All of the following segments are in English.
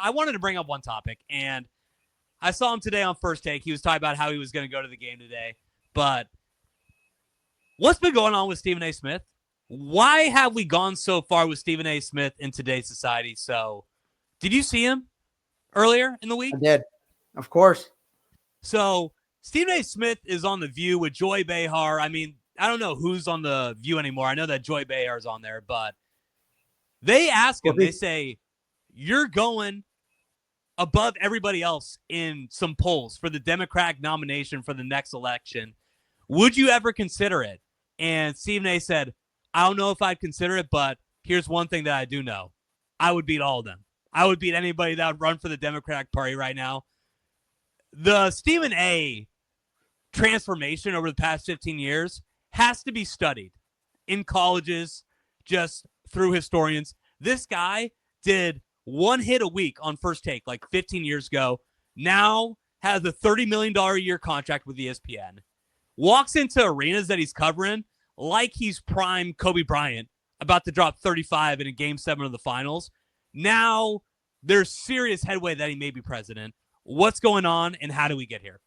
I wanted to bring up one topic, and I saw him today on First Take. He was talking about how he was going to go to the game today. But what's been going on with Stephen A. Smith? Why have we gone so far with Stephen A. Smith in today's society? So, did you see him earlier in the week? I did, of course. So, Stephen A. Smith is on The View with Joy Behar. I mean, I don't know who's on The View anymore. I know that Joy Behar is on there, but they ask him, they say, you're going above everybody else in some polls for the Democratic nomination for the next election. Would you ever consider it? And Stephen A. said, I don't know if I'd consider it, but here's one thing that I do know. I would beat all of them. I would beat anybody that would run for the Democratic Party right now. The Stephen A. transformation over the past 15 years has to be studied in colleges, just through historians. This guy did one hit a week on First Take like 15 years ago. Now has a $30 million a year contract with ESPN. Walks into arenas that he's covering like he's prime Kobe Bryant, about to drop 35 in a Game 7 of the finals. Now there's serious headway that he may be president. What's going on, and how do we get here?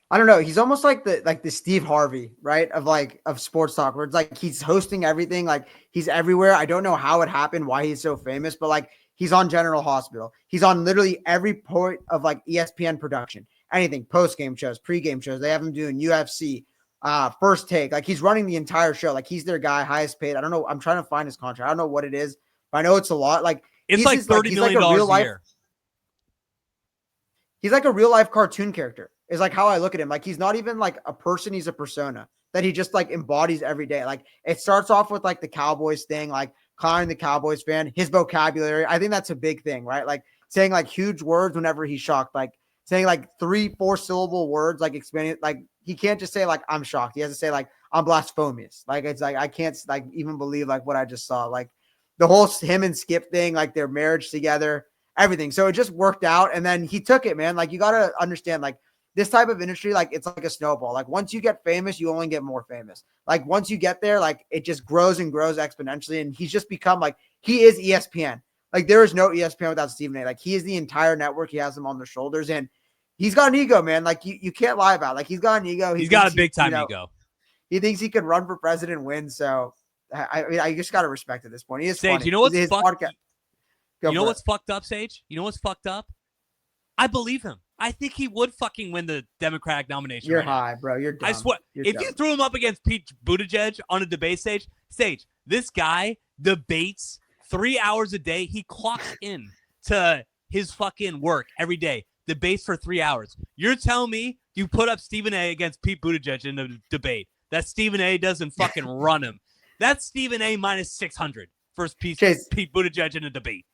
I don't know. He's almost like the Steve Harvey, right? Of sports talk, where it's like he's hosting everything, like he's everywhere. I don't know how it happened, why he's so famous, but like he's on General Hospital. He's on literally every point of like ESPN production, anything, post-game shows, pre-game shows. They have him doing UFC, First Take. Like he's running the entire show. Like he's their guy, highest paid. I don't know. I'm trying to find his contract. I don't know what it is, but I know it's a lot. Like it's like $30 million a year. He's like a real life cartoon character. Is like how I look at him. Like he's not even like a person, he's a persona that he just like embodies every day. Like it starts off with like the Cowboys thing, like calling the Cowboys fan, his vocabulary. I think that's a big thing, right? Like saying like huge words whenever he's shocked, like saying like 3-4 syllable words, like expanding it. Like he can't just say like I'm shocked. He has to say like I'm blasphemous. Like it's like I can't like even believe like what I just saw. Like the whole him and Skip thing, like their marriage together, everything. So it just worked out, and then he took it, man. Like you gotta understand, like this type of industry, like it's like a snowball. Like once you get famous, you only get more famous. Like once you get there, like it just grows and grows exponentially. And he's just become like, he is ESPN. Like there is no ESPN without Stephen A. Like he is the entire network. He has them on their shoulders, and he's got an ego, man. Like you can't lie about it. Like he's got an ego. He's got a big time ego. He thinks he could run for president and win. So I mean, I just got to respect at this point. He is Sage, funny. You know what's fucked? You know what's fucked up, Sage? You know what's fucked up? I believe him. I think he would fucking win the Democratic nomination. You're high, bro. You're dumb. I swear. If you threw him up against Pete Buttigieg on a debate stage, this guy debates 3 hours a day. He clocks in to his fucking work every day. Debates for 3 hours. You're telling me you put up Stephen A. against Pete Buttigieg in a debate that Stephen A. doesn't fucking run him. That's Stephen A. minus 600 versus Pete Buttigieg in a debate.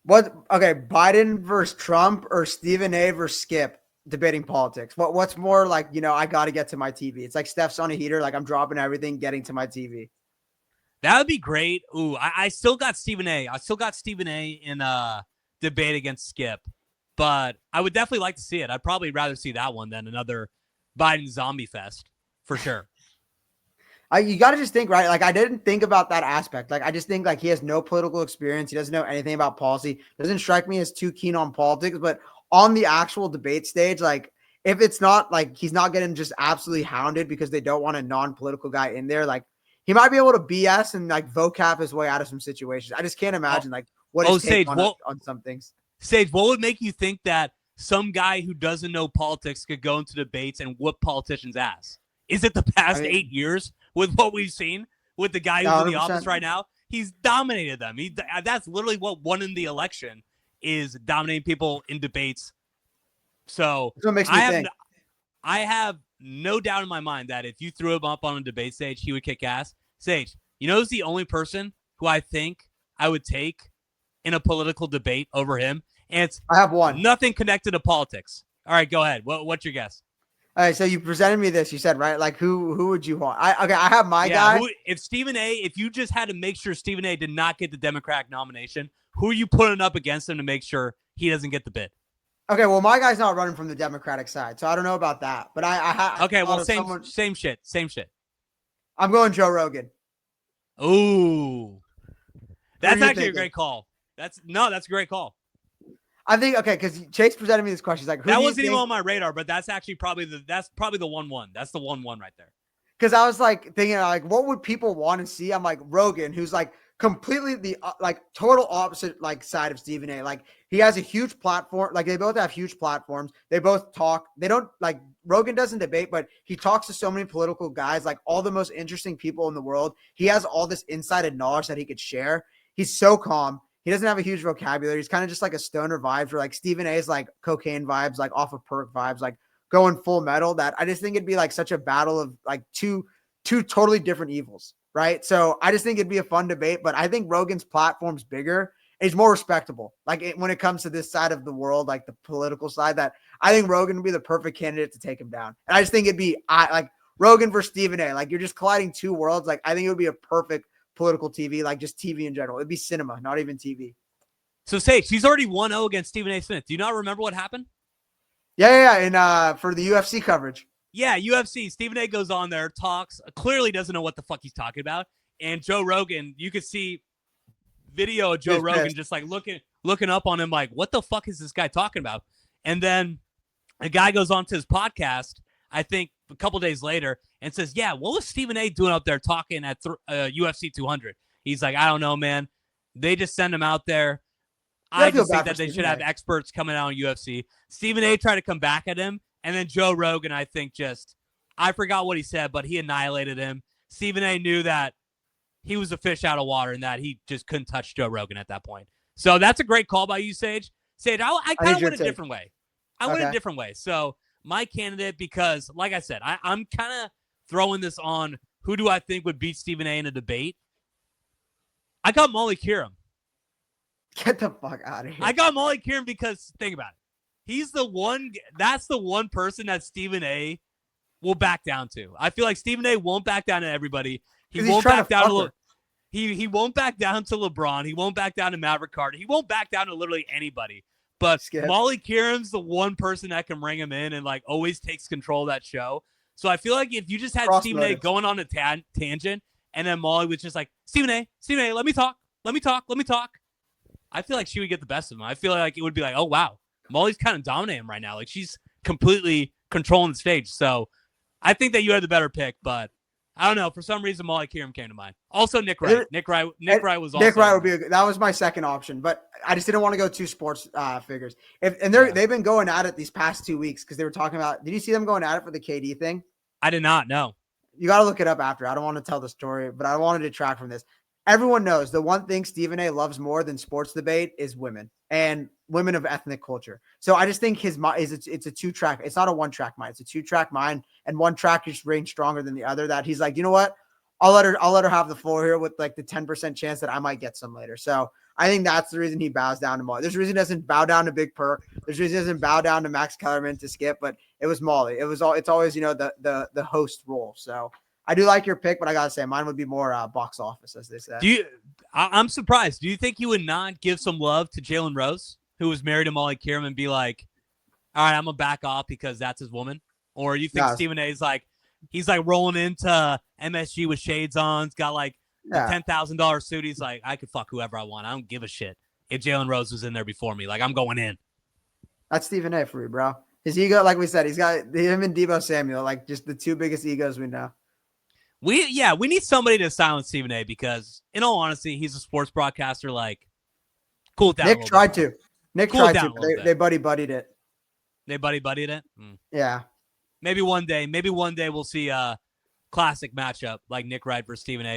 What? Okay, Biden versus Trump or Stephen A. versus Skip debating politics. What's more like, I got to get to my TV. It's like Steph's on a heater. Like I'm dropping everything, getting to my TV. That would be great. Ooh, I still got Stephen A. In a debate against Skip, but I would definitely like to see it. I'd probably rather see that one than another Biden zombie fest for sure. You got to just think, right? Like I didn't think about that aspect. Like I just think like he has no political experience. He doesn't know anything about policy. Doesn't strike me as too keen on politics, but on the actual debate stage, like if it's not like he's not getting just absolutely hounded because they don't want a non-political guy in there, like he might be able to BS and like vocab his way out of some situations. I just can't imagine like what his take on some things. Sage, what would make you think that some guy who doesn't know politics could go into debates and whoop politicians' ass? Is it the past 8 years with what we've seen with the guy who's 100%. In the office right now? He's dominated them. That's literally what won in the election, is dominating people in debates. So that's what makes me think. I have no doubt in my mind that if you threw him up on a debate stage, he would kick ass. Sage, who's the only person who I think I would take in a political debate over him? And I have one. Nothing connected to politics. All right, go ahead. What's your guess? All right, so you presented me this. You said, right? Like, who would you want? I have my guy. If you just had to make sure Stephen A. did not get the Democratic nomination, who are you putting up against him to make sure he doesn't get the bid? Okay, well, my guy's not running from the Democratic side, so I don't know about that. But same shit. I'm going Joe Rogan. Ooh, that's actually a great call. That's a great call. I think okay, because Chase presented me this question. He's like, "Who That do you wasn't even think?" on my radar, but that's actually probably the 1-1. That's the 1-1 right there. Because I was like thinking, like, what would people want to see? I'm like Rogan, who's like completely the like total opposite like side of Stephen A. Like he has a huge platform. Like they both have huge platforms. They both talk. They don't like Rogan doesn't debate, but he talks to so many political guys, like all the most interesting people in the world. He has all this insider knowledge that he could share. He's so calm. He doesn't have a huge vocabulary. He's kind of just like a stoner vibes, where like Stephen A is like cocaine vibes, like off of perk vibes, like going full metal. That I just think it'd be like such a battle of like two totally different evils, right? So I just think it'd be a fun debate, but I think Rogan's platform's bigger. He's more respectable. Like when it comes to this side of the world, like the political side, that I think Rogan would be the perfect candidate to take him down. And I just think it'd be like Rogan versus Stephen A. Like you're just colliding two worlds. Like I think it would be a perfect political TV, like just TV in general. It'd be cinema, not even TV. So Sage, he's already 1-0 against Stephen A. Smith. Do you not remember what happened? Yeah. And for the UFC coverage. Yeah, UFC. Stephen A. goes on there, talks, clearly doesn't know what the fuck he's talking about. And Joe Rogan, you could see video of Joe Rogan just like looking up on him like, what the fuck is this guy talking about? And then a guy goes on to his podcast, I think a couple days later, and says, yeah, what was Stephen A. doing up there talking at UFC 200? He's like, I don't know, man. They just send him out there. I just think that they should have experts coming out on UFC. Stephen A. tried to come back at him. And then Joe Rogan, I think I forgot what he said, but he annihilated him. Stephen A. knew that he was a fish out of water and that he just couldn't touch Joe Rogan at that point. So that's a great call by you, Sage. Sage, I kind of went a different way. I went a different way. So my candidate, because like I said, I'm kind of throwing this on who do I think would beat Stephen A. in a debate. I got Molly Kieran. Get the fuck out of here. I got Molly Kieran because think about it. That's the one person that Stephen A. will back down to. I feel like Stephen A. won't back down to everybody. He won't back down to he won't back down to LeBron. He won't back down to Maverick Carter. He won't back down to literally anybody. But Molly Kieran's the one person that can bring him in and like always takes control of that show. So I feel like if you just had Stephen A. going on a tangent and then Molly was just like, Stephen A., let me talk. I feel like she would get the best of him. I feel like it would be like, oh, wow. Molly's kind of dominating right now. Like she's completely controlling the stage. So I think that you had the better pick, but I don't know. For some reason, Molly Kieran came to mind. Also, Nick Wright. Nick Wright was also. Nick Wright would be that was my second option, but I just didn't want to go two sports figures. They've been going at it these past 2 weeks because they were talking about. Did you see them going at it for the KD thing? I did not know. You got to look it up after. I don't want to tell the story, but I wanted to track from this. Everyone knows the one thing Stephen A. loves more than sports debate is women and women of ethnic culture. So I just think his mind it's a 2-track. It's not a 1-track mind. It's a 2-track mind, and one track just reigns stronger than the other. That he's like, you know what? I'll let her have the floor here with like the 10% chance that I might get some later. So I think that's the reason he bows down to Molly. There's a reason he doesn't bow down to Big Perk. There's a reason he doesn't bow down to Max Kellerman to Skip, but it was Molly. It's always, the host role. So I do like your pick, but I gotta say mine would be more box office, as they say. I'm surprised. Do you think you would not give some love to Jalen Rose, who was married to Molly Kieran, and be like, all right, I'm gonna back off because that's his woman? Or you think Stephen A. is like, he's like rolling into MSG with shades on, he's got like a $10,000 suit. He's like, I could fuck whoever I want. I don't give a shit if Jalen Rose was in there before me. Like, I'm going in. That's Stephen A. for you, bro. His ego, like we said, he's got him and Deebo Samuel, like just the two biggest egos we know. We need somebody to silence Stephen A. because, in all honesty, he's a sports broadcaster. Like, cool it down. Nick tried to. They buddy-buddied it. They buddy-buddied it? Yeah. Maybe one day we'll see a classic matchup like Nick Wright versus Stephen A.